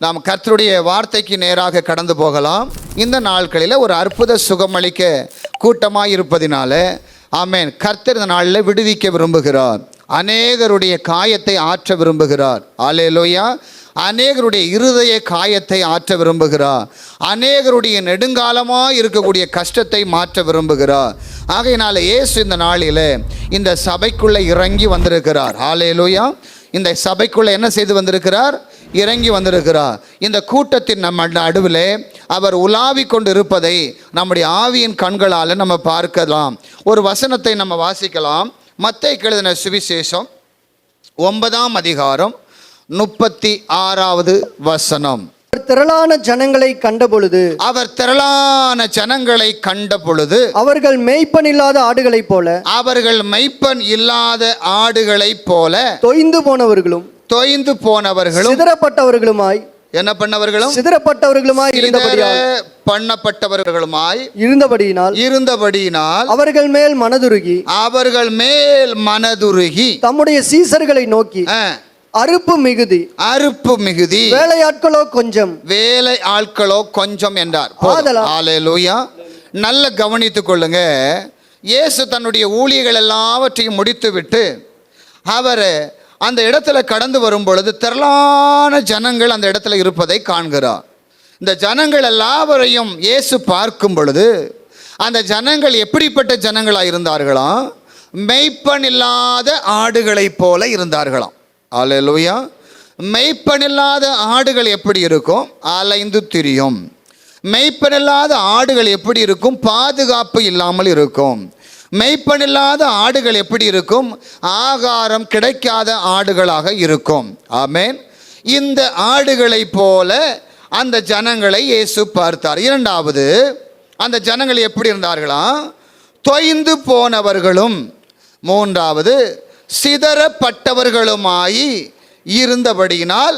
நாம் கர்த்தருடைய வார்த்தைக்கு நேராக கடந்து போகலாம். இந்த நாட்களில் ஒரு அற்புத சுகமளிக்க கூட்டமாக இருப்பதினால ஆமென், கர்த்தர் இந்த நாளில் விடுவிக்க விரும்புகிறார். அநேகருடைய காயத்தை ஆற்ற விரும்புகிறார். அல்லேலூயா. அநேகருடைய இருதய காயத்தை ஆற்ற விரும்புகிறார். அநேகருடைய நெடுங்காலமாக இருக்கக்கூடிய கஷ்டத்தை மாற்ற விரும்புகிறார். ஆகையினால இயேசு இந்த நாளில் இந்த சபைக்குள்ளே இறங்கி வந்திருக்கிறார். அல்லேலூயா. இந்த சபைக்குள்ளே என்ன செய்து வந்திருக்கிறார்? இறங்கி வந்திருக்கிறார். இந்த கூட்டத்தின் நம்ம நடுவில் அவர் உலாவி கொண்டு இருப்பதை நம்முடைய ஆவியின் கண்களால் நம்ம பார்க்கலாம். ஒரு வசனத்தை நம்ம வாசிக்கலாம். மத்தேயு எழுதின சுவிசேஷம் 9ஆம் அதிகாரம் 36வது வசனம். திரளான ஜனங்களை கண்டபொழுது அவர்கள் மேய்ப்பன் இல்லாத ஆடுகளைப் போல தொய்ந்து போனவர்களும் சிதறப்பட்டவர்களுமாய் என்ன பண்ணவர்களும் சிதறப்பட்டவர்களுமாய் இருந்தபடியினால் அவர்கள் மேல் மனதுருகி தம்முடைய சீசர்களை நோக்கி அறுப்பு மிகுதி வேலை ஆட்களோ கொஞ்சம் என்றார். அல்லேலூயா. நல்ல கவனித்துக் கொள்ளுங்க. இயேசு தன்னுடைய ஊழியர்கள் எல்லாவற்றையும் முடித்துவிட்டு அவர் அந்த இடத்துல கடந்து வரும் பொழுது திரளான ஜனங்கள் அந்த இடத்துல இருப்பதை காண்கிறார். இந்த ஜனங்கள் எல்லாவரையும் இயேசு பார்க்கும் பொழுது அந்த ஜனங்கள் எப்படிப்பட்ட ஜனங்களாக இருந்தார்களாம்? மெய்ப்பன் இல்லாத ஆடுகளைப் போல இருந்தார்களாம். அல்லேலூயா. மெய்ப்பனில்லாத ஆடுகள் எப்படி இருக்கும்? அலைந்து திரியும். மெய்ப்பனில்லாத ஆடுகள் எப்படி இருக்கும்? பாதுகாப்பு இல்லாமல் இருக்கும். மெய்ப்பனில்லாத ஆடுகள் எப்படி இருக்கும்? ஆகாரம் கிடைக்காத ஆடுகளாக இருக்கும். ஆமென். இந்த ஆடுகளைப் போல அந்த ஜனங்களை இயேசு பார்த்தார். இரண்டாவது, அந்த ஜனங்கள் எப்படி இருந்தார்களாம்? தொய்ந்து போனவர்களும். மூன்றாவது, சிதறப்பட்டவர்களுமாய் இருந்தபடியினால்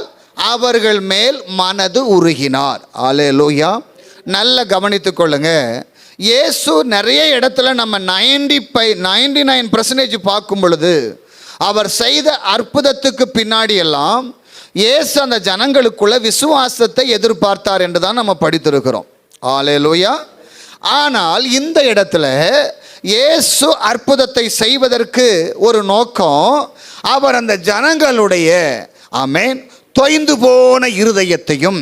அவர்கள் மேல் மனது உருகினார். அல்லேலூயா. நல்ல கவனித்துக் கொள்ளுங்க. இயேசு நிறைய இடத்துல நம்ம 99% பார்க்கும் பொழுது அவர் செய்த அற்புதத்துக்கு பின்னாடி எல்லாம் இயேசு அந்த ஜனங்களுக்குள்ள விசுவாசத்தை எதிர்பார்த்தார் என்று தான் நம்ம படித்திருக்கிறோம். அல்லேலூயா. ஆனால் இந்த இடத்துல இயேசு அற்புதத்தை செய்வதற்கு ஒரு நோக்கம். அவர் அந்த ஜனங்களுடைய ஆமென் தொய்ந்து போன இருதயத்தையும்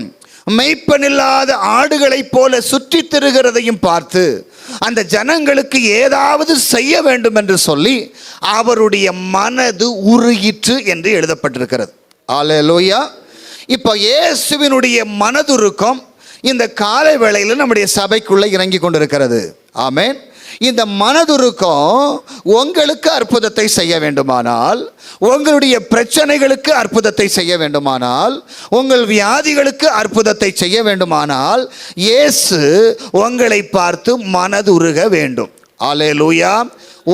மெய்ப்பனில்லாத ஆடுகளைப் போல சுற்றி திரிகிறதையும் பார்த்து அந்த ஜனங்களுக்கு ஏதாவது செய்ய வேண்டும் என்று சொல்லி அவருடைய மனது உருகிற்று என்று எழுதப்பட்டிருக்கிறது. அல்லேலூயா. இப்போ இயேசுவினுடைய மனதுருக்கம் இந்த காலை வேளையில் நம்முடைய சபைக்குள்ளே இறங்கி கொண்டிருக்கிறது. ஆமென். இந்த மனதுருக்கம் உங்களுக்கு அற்புதத்தை செய்ய வேண்டுமானால், உங்களுடைய பிரச்சனைகளுக்கு அற்புதத்தை செய்ய வேண்டுமானால், உங்கள் வியாதிகளுக்கு அற்புதத்தை செய்ய வேண்டுமானால் இயேசு உங்களை பார்த்து மனதுருக வேண்டும். அல்லேலூயா.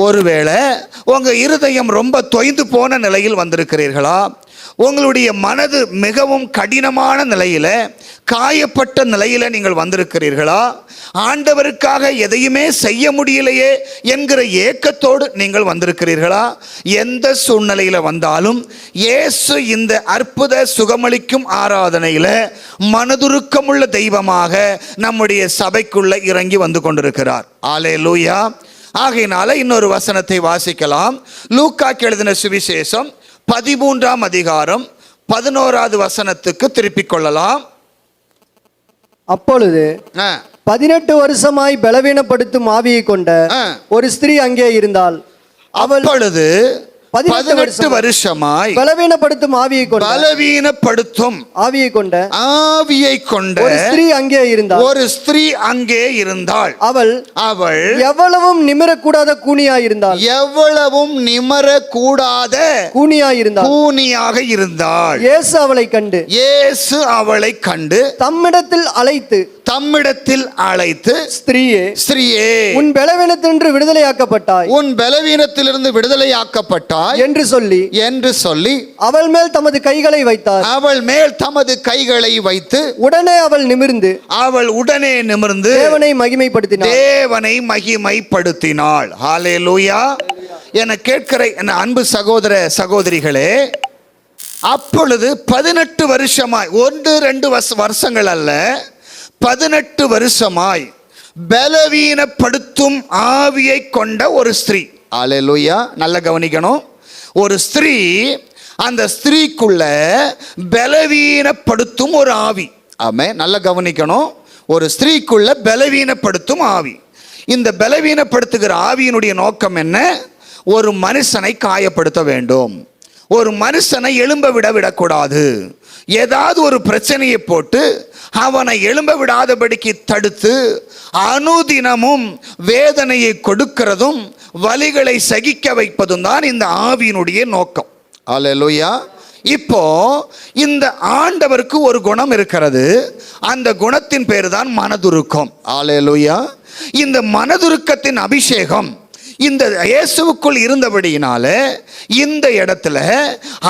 ஒருவேளை உங்கள் இருதயம் ரொம்ப தொய்ந்து போன நிலையில் வந்திருக்கிறீர்களா? உங்களுடைய மனது மிகவும் கடினமான நிலையில், காயப்பட்ட நிலையில் நீங்கள் வந்திருக்கிறீர்களா? ஆண்டவருக்காக எதையுமே செய்ய முடியலையே என்கிற ஏக்கத்தோடு நீங்கள் வந்திருக்கிறீர்களா? எந்த சூழ்நிலையில் வந்தாலும் இயேசு இந்த அற்புத சுகமளிக்கும் ஆராதனையில் மனதுருக்கமுள்ள தெய்வமாக நம்முடைய சபைக்குள்ள இறங்கி வந்து கொண்டிருக்கிறார். அல்லேலூயா. ஆகையினால இன்னொரு வசனத்தை வாசிக்கலாம். லூக்கா எழுதின சுவிசேஷம் 13ஆம் அதிகாரம் 11வது வசனத்துக்கு திருப்பிக் கொள்ளலாம். அப்பொழுது 18 வருஷமாய் பலவீனப்படுத்தும் ஆவியை கொண்ட ஒரு ஸ்திரீ அங்கே இருந்தாள். அப்பொழுது 18 வருஷமாய் பலவீனப்படுத்தும் ஆவியை கொண்ட ஒரு ஸ்திரீ அங்கே இருந்தாள். அவள் எவ்வளவும் நிமிரக்கூடாத கூனியாக இருந்தாள். இயேசு அவளை கண்டு தம்மிடத்தில் அழைத்து ஸ்திரீயே உன் பலவீனத்திலிருந்து விடுதலையாக்கப்பட்டாய் என்று சொல்லி அவள் மேல் தமது கைகளை வைத்து உடனே அவள் நிமிர்ந்து தேவனை மகிமைப்படுத்தினாள். ஹல்லேலூயா. என கேட்கிற என் அன்பு சகோதர சகோதரிகளே, அப்பொழுது 18 வருஷமாய் 1-2 வருஷங்கள் அல்ல, 18 வருஷமாய் பலவீனப்படுத்தும் ஆவியை கொண்ட ஒரு ஸ்திரீ. அல்லேலூயா. நல்ல கவனிக்கணும். ஒரு ஸ்திரீ, அந்த ஸ்திரீக்குள்ள பலவீனப்படுத்தும் ஒரு ஆவி. ஆமென். நல்ல கவனிக்கணும். ஒரு ஸ்திரீக்குள்ள பலவீனப்படுத்தும் ஆவி. இந்த பலவீனப்படுத்துகிற ஆவியினுடைய நோக்கம் என்ன? ஒரு மனுஷனை காயப்படுத்த வேண்டும், ஒரு மனுஷனை எழும்ப விடக்கூடாது. ஏதாவது ஒரு பிரச்சனையை போட்டு அவனை எழும்ப விடாதபடிக்கு தடுத்து அனுதினமும் வேதனையை கொடுக்கிறதும் வலிகளை சகிக்க வைப்பதும் தான் இந்த ஆவியினுடைய நோக்கம். அல்லேலூயா. இப்போ இந்த ஆண்டவருக்கு ஒரு குணம் இருக்கிறது. அந்த குணத்தின் பேர் தான் மனதுருக்கம். அல்லேலூயா. இந்த மனதுருக்கத்தின் அபிஷேகம் இந்த இயேசுவுக்குள் இருந்தபடியினால இந்த இடத்துல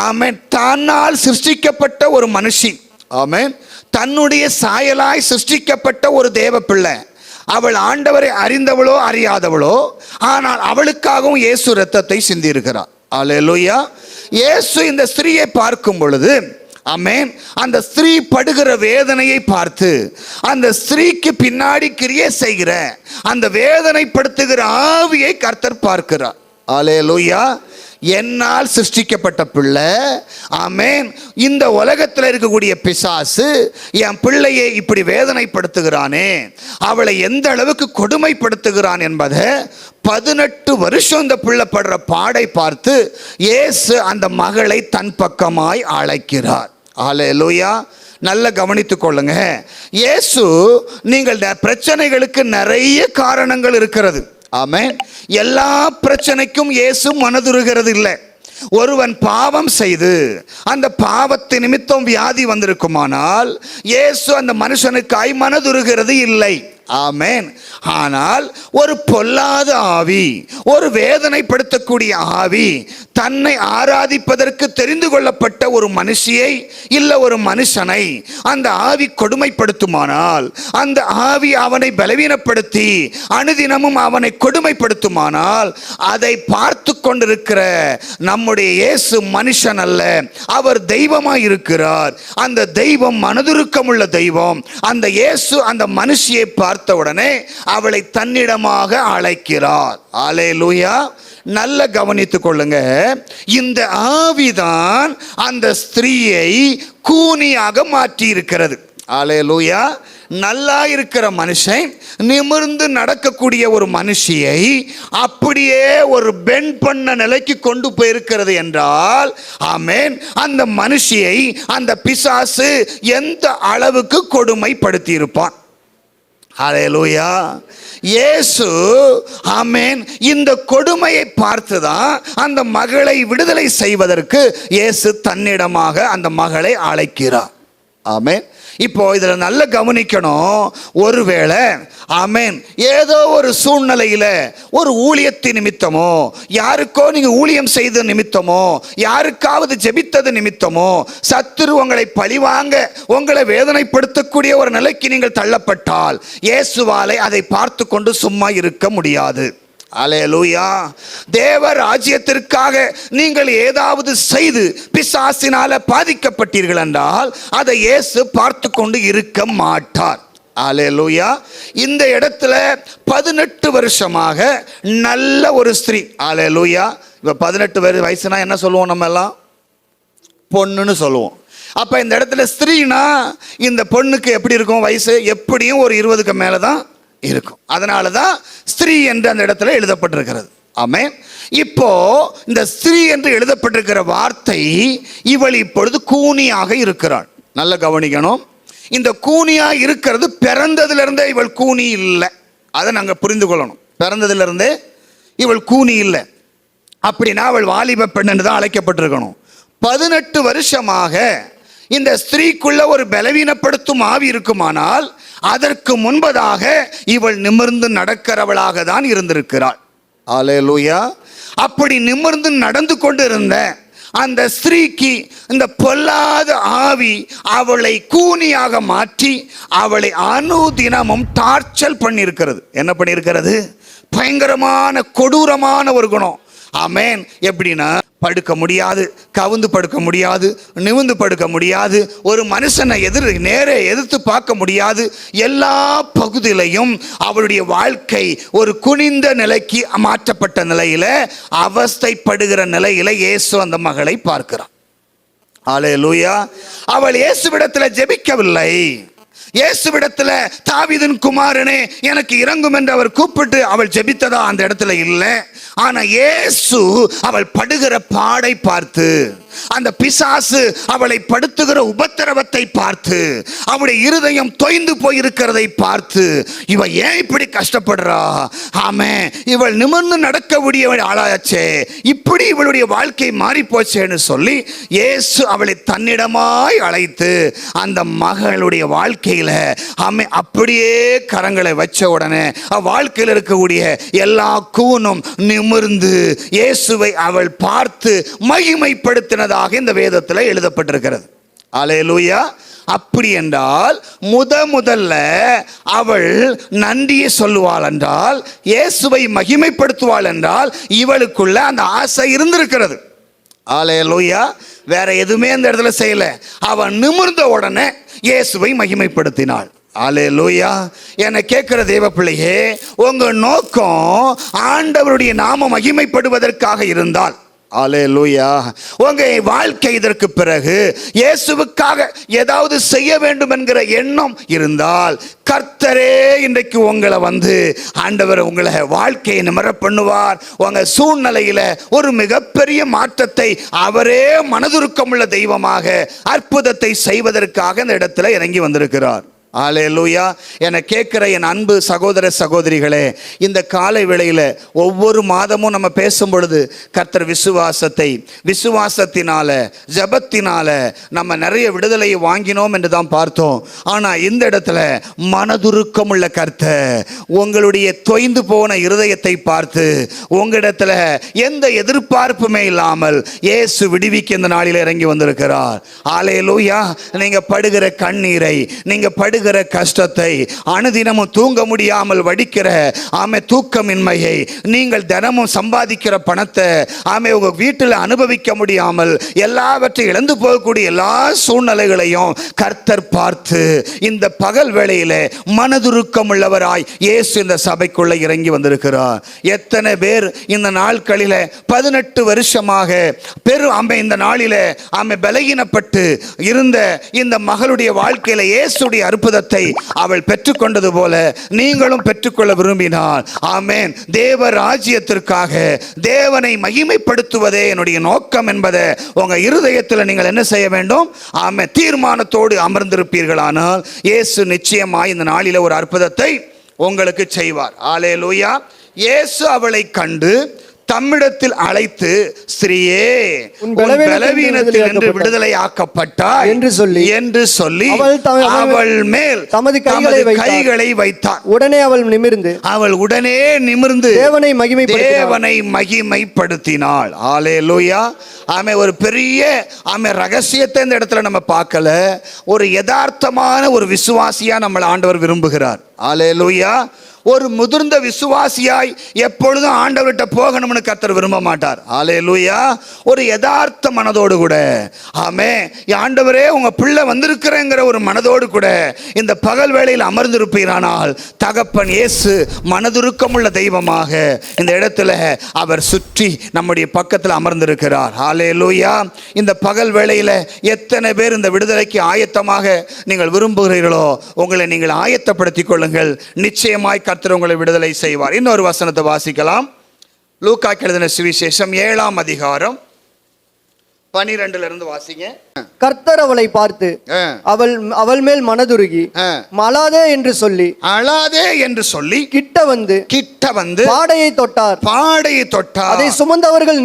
ஆமென், தன்னால் சிருஷ்டிக்கப்பட்ட ஒரு மனுஷி, ஆமென், தன்னுடைய சாயலாய் சிருஷ்டிக்கப்பட்ட ஒரு தேவ பிள்ளை, அவள் ஆண்டவரை அறிந்தவளோ அறியாதவளோ, ஆனால் அவளுக்காகவும் இயேசு இரத்தத்தை சிந்தி இருக்கிறார். அல்லேலூயா. இயேசு இந்த ஸ்திரீயை பார்க்கும் பொழுது, ஆமென், அந்த ஸ்திரீ படுகிற வேதனையை பார்த்து அந்த ஸ்திரீக்கு பின்னாடி கிரியை செய்கிற அந்த வேதனைப்படுத்துகிற ஆவியை கர்த்தர் பார்க்கிறார். அல்லேலூயா. என்னால் சிருஷ்டிக்கப்பட்ட பிள்ளை, ஆமென், இந்த உலகத்தில் இருக்கக்கூடிய பிசாசு என் பிள்ளையை இப்படி வேதனைப்படுத்துகிறானே, அவளை எந்த அளவுக்கு கொடுமைப்படுத்துகிறான் என்பதை 18 வருஷம் இந்த பிள்ளை படுற பாடை பார்த்து இயேசு அந்த மகளை தன் பக்கமாய் அழைக்கிறார். அல்லேலூயா. நல்ல கவனித்துக் கொள்ளுங்க. இயேசு, நீங்கள் பிரச்சனைகளுக்கு நிறைய காரணங்கள் இருக்கிறது, ஆமென், எல்லா பிரச்சனைக்கும் இயேசு மனதுருகிறது இல்லை. ஒருவன் பாவம் செய்து அந்த பாவத்தின் நிமித்தம் வியாதி வந்திருக்குமானால் இயேசு அந்த மனுஷனுக்காய் மனதுருகிறது இல்லை. ஆமென். ஆனால் ஒரு பொல்லாத ஆவி, ஒரு வேதனைப்படுத்தக்கூடிய ஆவி, தன்னை ஆராதிப்பதற்கு தெரிந்து கொள்ளப்பட்ட ஒரு மனுஷியை இல்ல ஒரு மனுஷனை அந்த ஆவி கொடுமைப்படுத்துமானால், அந்த ஆவி அவனை பலவீனப்படுத்தி அனுதினமும் அவனை கொடுமைப்படுத்துமானால், அதை பார்த்து கொண்டிருக்கிற நம்முடைய இயேசு மனுஷன் அல்ல, அவர் தெய்வமாய் இருக்கிறார். அந்த தெய்வம் மனதுருக்கமுள்ள தெய்வம். அந்த இயேசு அந்த மனுஷியை பார்த்தவுடனே அவளை தன்னிடமாக அழைக்கிறார். அல்லேலூயா. நல்ல கவனித்துக் கொள்ளுங்க. இந்த ஆவிதான் அந்த ஸ்திரீயை கூனியாக மாற்றி இருக்கிறது. அல்லேலூயா. நல்லா இருக்கிற மனுஷன், நிமிர்ந்து நடக்கக்கூடிய ஒரு மனுஷியை அப்படியே ஒரு பெண்ட் பண்ண நிலைக்கு கொண்டு போயிருக்கிறது என்றால், ஆமென், அந்த மனுஷியை அந்த பிசாசு எந்த அளவுக்கு கொடுமைப்படுத்தி இருப்பான். அல்லேலூயா. இயேசு, ஆமென், இந்த கொடுமையை பார்த்துதான் அந்த மகளை விடுதலை செய்வதற்கு இயேசு தன்னிடமாக அந்த மகளை அழைக்கிறார். ஆமென். இப்போ இதுல நல்ல கவனிக்கணும். ஒருவேளை, ஆமென், ஏதோ ஒரு சூழ்நிலையில ஒரு ஊழியத்தின் நிமித்தமோ, யாருக்கோ நீங்க ஊழியம் செய்த நிமித்தமோ, யாருக்காவது ஜெபித்தது நிமித்தமோ சத்துரு உங்களை பழிவாங்க உங்களை வேதனைப்படுத்தக்கூடிய ஒரு நிலைக்கு நீங்கள் தள்ளப்பட்டால் இயேசுவாலே அதை பார்த்து கொண்டு சும்மா இருக்க முடியாது. அல்லேலூயா. தேவ ராஜ்யத்திற்காக நீங்கள் ஏதாவது செய்து பிசாசினால பாதிக்கப்பட்டீர்கள் என்றால் அதை இயேசு பார்த்து கொண்டு இருக்க மாட்டார். அல்லேலூயா. இந்த இடத்துல 18 வருஷமாக நல்ல ஒரு ஸ்திரீ. அல்லேலூயா. இப்ப 18 வயசுனா என்ன சொல்லுவோம்? நம்ம எல்லாம் பொண்ணுன்னு சொல்லுவோம். அப்ப இந்த இடத்துல ஸ்திரீனா இந்த பொண்ணுக்கு எப்படி இருக்கும்? வயசு எப்படியும் ஒரு 20க்கு மேலதான் இருக்கும். அதனாலதான் ஸ்திரீ என்று அந்த இடத்துல எழுதப்பட்டிருக்கிறது. ஆமென். இப்போ இந்த ஸ்திரீ என்று எழுதப்பட்டிருக்கிற வார்த்தை, இவள் இப்பொழுது கூனியாக இருக்கிறாள். நல்ல கவனிக்கணும். இந்த கூனியா இருக்கிறது பிறந்ததிலிருந்தே இவள் கூனி இல்லை. அதை நாங்க புரிந்து கொள்ளணும். பிறந்ததிலிருந்தே இவள் கூனி இல்லை. அப்படின்னா அவள் வாலிப பெண் என்று தான் அழைக்கப்பட்டிருக்கணும். 18 வருஷமாக இந்த ஸ்திரீக்குள்ள ஒரு பலவீனப்படுத்தும் ஆவி இருக்குமானால் அதற்கு முன்பதாக இவள் நிமிர்ந்து நடக்கிறவளாக தான் இருந்திருக்கிறாள். அல்லேலூயா. அப்படி நிமிர்ந்து நடந்து கொண்டு இருந்த அந்த ஸ்திரீக்கு இந்த பொல்லாத ஆவி அவளை கூனியாக மாற்றி அவளை அனுதினமும் டார்ச்சர் பண்ணியிருக்கிறது. என்ன பண்ணியிருக்கிறது? பயங்கரமான கொடூரமான ஒரு குணம். ஆமென். எப்படின்னா, படுக்க முடியாது, கவுந்து படுக்க முடியாது, நிமிந்து படுக்க முடியாது, ஒரு மனுஷனை நேரே எதிர்த்து பார்க்க முடியாது. எல்லா பகுதியிலையும் அவளுடைய வாழ்க்கை ஒரு குனிந்த நிலைக்கு மாற்றப்பட்ட நிலையில, அவஸ்தைப்படுகிற நிலையில இயேசு அந்த மகளை பார்க்கிறார். அல்லேலூயா. அவள் இயேசுவிடத்தில் ஜெபிக்கவில்லை. இயேசுவிடத்தில் தாவீதின் குமாரனே எனக்கு இறங்கும் என்று அவர் கூப்பிட்டு அவள் ஜெபித்ததா அந்த இடத்துல இல்லை. ஆனா இயேசு அவள் படுகிற பாடை பார்த்து, அந்த பிசாசு அவளை படுத்துகிற உபத்திரவத்தை பார்த்து, அவளுடைய இருதயம் தொய்ந்து போயிருக்கிறதை பார்த்து, இவ ஏன் இப்படி கஷ்டப்படுறா, ஆமே இவள் நிமிர்ந்து நடக்கக்கூடிய ஆளாச்சே, இப்படி இவளுடைய வாழ்க்கை மாறி போச்சேன்னு சொல்லி இயேசு அவளை தன்னிடமாய் அழைத்து அந்த மகளுடைய வாழ்க்கையில ஆமே அப்படியே கரங்களை வச்ச உடனே வாழ்க்கையில் இருக்கக்கூடிய எல்லா கூனும் நிமிர்ந்து இயேசுவை அவள் பார்த்து மகிமைப்படுத்தின இந்த வேதத்தில் எழுதப்பட்டிருக்கிறது. அல்லேலூயா. அப்படி என்றால் முதல்ல அவள் நன்றியை சொல்லுவாள் என்றால், இயேசுவை மகிமைப்படுத்துவாள் என்றால், இவளுக்குள்ள அந்த ஆசை இருந்திருக்கிறது. அல்லேலூயா. வேற எதுவுமே அந்த இடத்துல செய்யல. அவன் நிமிர்ந்த உடனே இயேசுவை மகிமைப்படுத்தினாள். அல்லேலூயா. என்னை கேட்கிற தேவ பிள்ளையே, உங்க நோக்கம் ஆண்டவருடைய நாமம் மகிமைப்படுவதற்காக இருந்தால், அல்லேலூயா, உங்க வாழ்க்கை இதற்கு பிறகு இயேசுவுக்காக ஏதாவது செய்ய வேண்டும் என்கிற எண்ணம் இருந்தால், கர்த்தரே இன்றைக்கு உங்களை ஆண்டவர் உங்களை வாழ்க்கையை நிமர பண்ணுவார். உங்க சூழ்நிலையில ஒரு மிகப்பெரிய மாற்றத்தை அவரே மனதுருக்கமுள்ள தெய்வமாக அற்புதத்தை செய்வதற்காக இந்த இடத்துல இறங்கி வந்திருக்கிறார். அல்லேலூயா. என கேட்கிற என் அன்பு சகோதர சகோதரிகளே, இந்த காலை வேளையில ஒவ்வொரு மாதமும் நம்ம பேசும் பொழுது கர்த்தர் விசுவாசத்தினால ஜெபத்தினால நம்ம நிறைய விடுதலையை வாங்கினோம் என்று தான் பார்த்தோம். ஆனா இந்த இடத்துல மனதுருக்கம் உள்ள கர்த்தர் உங்களுடைய தொய்ந்து போன இருதயத்தை பார்த்து உங்களிடத்துல எந்த எதிர்பார்ப்புமே இல்லாமல் இயேசு விடுவிக்க இந்த நாளில் இறங்கி வந்திருக்கிறார். அல்லேலூயா. நீங்க படுகிற கண்ணீரை, நீங்க படுகிற கஷ்டத்தை, அனுதினமும் தூங்க முடியாமல் வடிக்கிற தூக்கமின்மையை, நீங்கள் தினமும் சம்பாதிக்கிற பணத்தை உங்க வீட்டில் அனுபவிக்க முடியாமல் எல்லாவற்றையும் இழந்து போகக்கூடிய எல்லா சூழ்நிலைகளையும் கர்த்தர் பார்த்து இந்த பகல் வேளையில மனதுருக்கம் உள்ளவராய் இயேசு இந்த சபைக்குள்ள இறங்கி வந்திருக்கிறார். எத்தனை பேர் இந்த நாட்களில 18 வருஷமாக இந்த நாளில பலகீனப்பட்டு இருந்த இந்த மகளுடைய வாழ்க்கையில இயேசுடைய அற்புதத்தை அவள் பெற்றுக்கொண்டது போல நீங்களும் பெற்றுக்கொள்ள விரும்பினார். ஆமென். தேவ ராஜ்யத்திற்காக தேவனை மகிமைப்படுத்துவதே என்னுடைய நோக்கம் என்பதை உங்க இருதயத்தில் நீங்கள் என்ன செய்ய வேண்டும்? ஆமென். தீர்மானத்தோடு அமர்ந்திருப்பீர்களானால் இயேசு நிச்சயமாய் இந்த நாளில ஒரு அற்புதத்தை உங்களுக்கு செய்வார். அல்லேலூயா. இயேசு அவளை கண்டு தம்மிடத்தில் அழைத்து, ஸ்திரீயே உன் பலவீனத்தில் என்று விடுதலை ஆக்கப்பட்டாய் என்று சொல்லி அவள் மேல் தமது கைகளை வைத்தார். உடனே அவள் நிமிர்ந்து தேவனை மகிமைப்படுத்தினாள். அல்லேலூயா. ஒரு பெரிய ரகசியத்தை இந்த இடத்துல நம்ம பார்க்கல. ஒரு யதார்த்தமான ஒரு விசுவாசியா நம்மளை ஆண்டவர் விரும்புகிறார். அல்லேலூயா. ஒரு முதிர்ந்த விசுவாசியாய் எப்பொழுதும் ஆண்டவர்கிட்ட போகணும்னு கர்த்தர் விரும்ப மாட்டார். அல்லேலூயா. ஒரு யதார்த்த மனதோடு கூட, ஆண்டவரே உங்க பிள்ளை வந்திருக்கிறேங்கிற ஒரு மனதோடு கூட இந்த பகல் வேளையில் அமர்ந்திருப்பீரானால் தகப்பன் இயேசு மனதுருக்கமுள்ள தெய்வமாக இந்த இடத்துல அவர் சுற்றி நம்முடைய பக்கத்தில் அமர்ந்திருக்கிறார். அல்லேலூயா. இந்த பகல் வேளையில எத்தனை பேர் இந்த விடுதலைக்கு ஆயத்தமாக நீங்கள் விரும்புகிறீர்களோ உங்களை நீங்கள் ஆயத்தப்படுத்திக் கொள்ளுங்கள். நிச்சயமாய் கர்த்தர் உங்களை விடுதலை செய்வார். இன்னொரு வசனத்தை வாசிக்கலாம். லூக்கா எழுதின சுவிசேஷம் 7ஆம் அதிகாரம் 12 இருந்து வாசிங்க. கர்த்தர் அவளை பார்த்து அவள் மேல் மனதுருகி அழாதே என்று சொல்லி கிட்ட வந்து பாடையை தொட்டார். அதை சுமந்தவர்கள்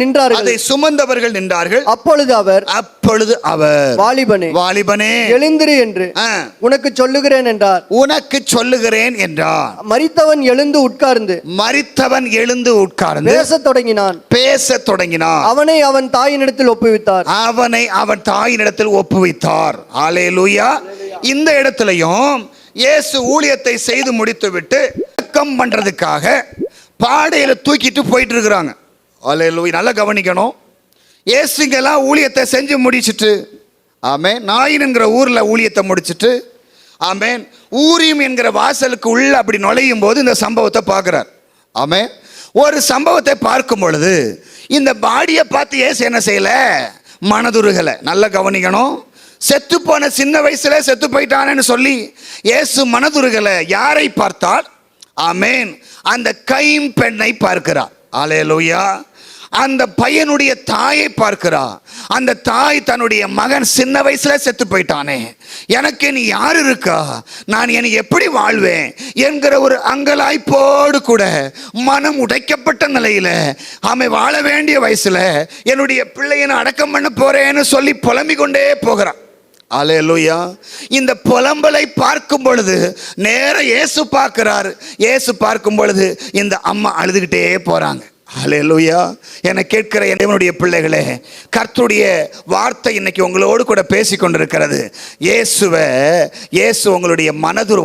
நின்றார்கள். அப்பொழுது அவர் வாலிபனே எழுந்திரு என்று உனக்கு சொல்லுகிறேன் என்றார். மரித்தவன் எழுந்து உட்கார்ந்து பேசத் தொடங்கினான். அவனை அவன் தாயினிடத்தில் ஒப்புவித்தார். அல்லேலூயா. இந்த இடத்திலையும் இயேசு ஊழியத்தை செய்து முடித்துவிட்டு அடக்கம் பண்றதுக்காக பாடையில தூக்கிட்டு போயிட்டு இருக்கிறாங்க. அல்லேலூயா. நல்லா கவனிக்கணும். இயேசுங்கெல்லாம் ஊழியத்தை செஞ்சு முடிச்சுட்டு, ஆமென், நாயின்ங்கிற ஊரில் ஊழியத்தை முடிச்சுட்டு, ஆமென், ஊரீம் என்கிற வாசலுக்கு உள்ள அப்படி நுழையும் போது இந்த சம்பவத்தை பார்க்குறார். ஆமென். ஒரு சம்பவத்தை பார்க்கும் பொழுது இந்த பாடியை பார்த்து இயேசு என்ன செய்யல? மனதுருகலை. நல்லா கவனிக்கணும். செத்து போன சின்ன வயசுல செத்து போயிட்டானேன்னு சொல்லி இயேசு மனதுருகலை. யாரை பார்த்தால்? ஆமென், அந்த கைம்பெண்ணை பார்க்கிறார். அல்லேலூயா. அந்த பையனுடைய தாயை பார்க்கிறார். அந்த தாய் தன்னுடைய மகன் சின்ன வயசுல செத்து போயிட்டானே, எனக்கு நீ யார் இருக்கா, நான் என்னை எப்படி வாழ்வேன் என்கிற ஒரு அங்கலாய்ப்போடு கூட மனம் உடைக்கப்பட்ட நிலையில அவன் வாழ வேண்டிய வயசுல என்னுடைய பிள்ளையை நான் அடக்கம் பண்ண போறேன்னு சொல்லி புலம்பிக் கொண்டே போகிறான். அல்லேலூயா. இந்த புலம்பலை பார்க்கும் பொழுது நேர இயேசு பார்க்கிறார். இயேசு பார்க்கும் பொழுது இந்த அம்மா அழுதுகிட்டே போறாங்க. அல்லேலூயா. என்னை கேட்கிற என்னுடைய பிள்ளைகளே, கர்த்தருடைய வார்த்தை இன்னைக்கு உங்களோடு கூட பேசி கொண்டிருக்கிறது. இயேசு உங்களுடைய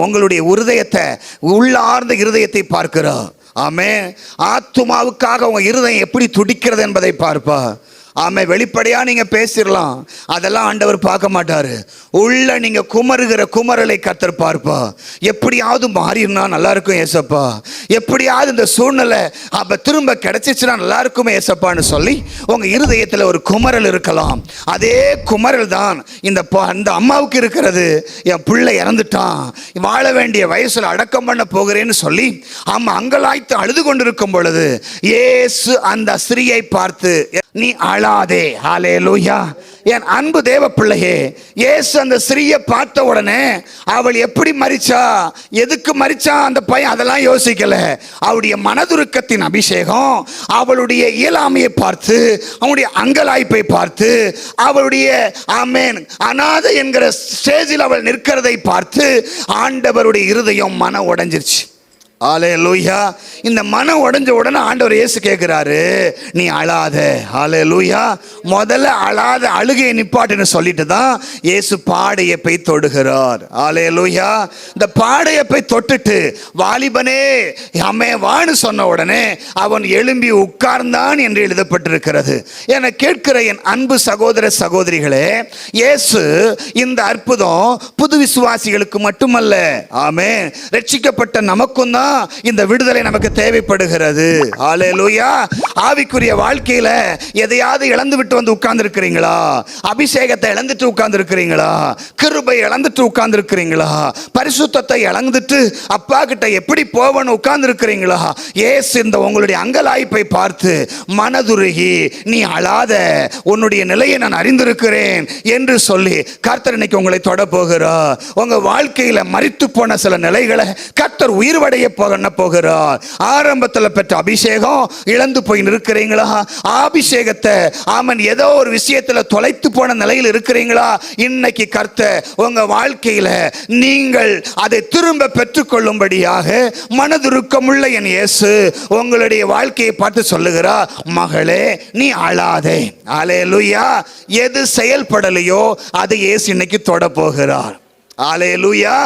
உங்களுடைய இருதயத்தை, உள்ளார்ந்த இருதயத்தை பார்க்கிறார். ஆமென். ஆத்துமாவுக்காக உங்க இருதயம் எப்படி துடிக்கிறது என்பதை பார்ப்பா. ஆமே, வெளிப்படையா நீங்க பேசிடலாம், அதெல்லாம் ஆண்டவர் பார்க்க மாட்டாரு. உள்ள நீங்க குமருகிற குமரலை கர்த்தர் பார்ப்பா. எப்படியாவது மாறினா நல்லா இருக்கும் ஏசப்பா, எப்படியாவது இந்த சூழ்நிலை அப்ப திரும்ப கிடைச்சிச்சுன்னா நல்லா இருக்குமே ஏசப்பான்னு சொல்லி உங்க இருதயத்துல ஒரு குமரல் இருக்கலாம். அதே குமரல் தான் இந்த அம்மாவுக்கு இருக்கிறது. என் பிள்ளை இறந்துட்டான், வாழ வேண்டிய வயசுல அடக்கம் பண்ண போகிறேன்னு சொல்லி அம்மா அங்கலாய்த்து அழுது கொண்டிருக்கும் பொழுது இயேசு அந்த ஸ்திரீயை பார்த்து, நீ அழாதே. ஹல்லேலூயா. என் அன்பு தேவ பிள்ளையே, இயேசு அந்த ஸ்திரீயை பார்த்த உடனே அவள் எப்படி மரிச்சா, எதுக்கு மரிச்சா அந்த பையன், அதெல்லாம் யோசிக்கல. அவளுடைய மனதுருக்கத்தின் அபிஷேகம், அவளுடைய இயலாமையை பார்த்து, அவளுடைய அங்கலாய்ப்பை பார்த்து, அவளுடைய ஆமென் அநாதை என்கிற ஸ்டேஜில் அவள் நிற்கிறதை பார்த்து ஆண்டவருடைய இருதயம் மன உடைஞ்சிருச்சு. அல்லேலூயா. இந்த மனம் உடைஞ்ச உடனே ஆண்டவர் இயேசு கேட்கிறாரு, நீ அழாத. அல்லேலூயா. முதல்ல அழாத, அழுகையை நிப்பாட்டுன்னு சொல்லிட்டு தான் இயேசு பாடையை போய் தொடுகிறார். அல்லேலூயா. இந்த பாடையை போய் தொட்டுட்டு, வாலிபனே அம்மே வான்னு சொன்ன உடனே அவன் எழும்பி உட்கார்ந்தான் என்று எழுதப்பட்டிருக்கிறது. என கேட்கிற என் அன்பு சகோதர சகோதரிகளே, இயேசு இந்த அற்புதம் புது விசுவாசிகளுக்கு மட்டுமல்ல, ஆமென், ரட்சிக்கப்பட்ட நமக்கும் தான் இந்த விடுதலை நமக்கு தேவைப்படுகிறது. அல்லேலூயா. ஆவிக்குரிய வாழ்க்கையில எதையாவது இழந்து விட்டு வந்து உட்கார்ந்து இருக்கிறீங்களா? அபிஷேகத்தை இழந்துட்டு உட்கார்ந்து இருக்கிறீங்களா? கிருபை இழந்துட்டு உட்கார்ந்து இருக்கிறீங்களா? பரிசுத்தத்தை இழந்துட்டு அப்பா கிட்ட எப்படி போவன்னு உட்கார்ந்து இருக்கிறீங்களா? இயேசு இந்த உங்களுடைய அங்கலாய்ப்பை பார்த்து மனதுருகி, நீ அழாத, உன்னுடைய நிலையை நான் அறிந்திருக்கிறேன் என்று சொல்லி கர்த்தர் இன்னைக்கு உங்களை தொட போகிறார். உங்க வாழ்க்கையில மரித்து போன சில நிலைகளை கர்த்தர் உயிர்வடைய போகிறார். ஆரம்பத்தில் பெற்ற அபிஷேகம் இழந்து போய் இருக்கிறீங்களா? அபிஷேகத்தை ஆமன் ஏதோ ஒரு விஷயத்தில் தொலைத்து போன நிலையில் இருக்கிறீங்களா? இன்னைக்கு கர்த்தர் உங்க வாழ்க்கையில நீங்கள் அதை திரும்ப பெற்றுக்கொள்ளும்படியாக மனதுருக்கமுள்ள என் இயேசு உங்களுடைய வாழ்க்கையை பார்த்து சொல்லுகிறார், மகளே நீ அழாதே. அல்லேலூயா. எது செயல்படலையோ அதை இயேசு இன்னைக்கு தொட போகிறார். அல்லேலூயா.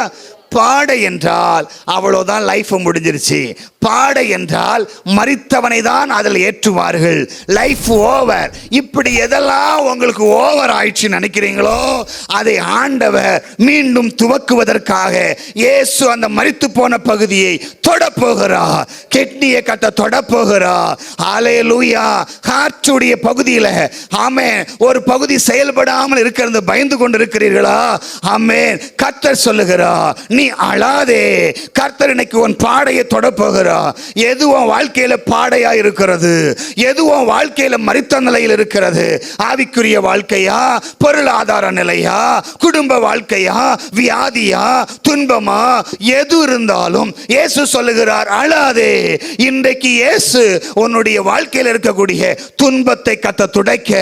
பாடை என்றால் அவ்வளோதான், லைஃப் முடிஞ்சிருச்சு. பாடை என்றால் மரித்தவனை தான் அதில் ஏற்றுவார்கள். Life over. இப்படி எதெல்லாம் உங்களுக்கு ஓவர் ஆயிடுச்சு நினைக்கிறீங்களோ அதை ஆண்டவர் மீண்டும் துவக்குவதற்காக இயேசு அந்த மரித்து போன பகுதியை தொடப்போகிறார். கிட்னியை கட்ட தொடப்போகிறார். அல்லேலூயா. ஹார்ட்டுடைய பகுதியில் ஆமென் ஒரு பகுதி செயல்படாமல் இருக்கிறது பயந்து கொண்டு இருக்கிறீர்களா? ஆமென். கர்த்தர் சொல்லுகிறார், நீ அழாதே. கர்த்தர் இன்னைக்கு உன் பாடையை தொடப்போகிறார். எதுவும் வாழ்க்கையில பாடையா இருக்கிறது, எதுவும் வாழ்க்கையில மரித்த நிலையில் இருக்கிறது, ஆவிக்குரிய வாழ்க்கையா, பொருளாதார நிலையா, குடும்ப வாழ்க்கையா, வியாதியா, துன்பமா, எது இருந்தாலும் இயேசு சொல்லுகிறார், அழாதே. இன்றைக்கு இயேசு உன்னுடைய வாழ்க்கையில் இருக்கக்கூடிய துன்பத்தை கத்த துடைக்க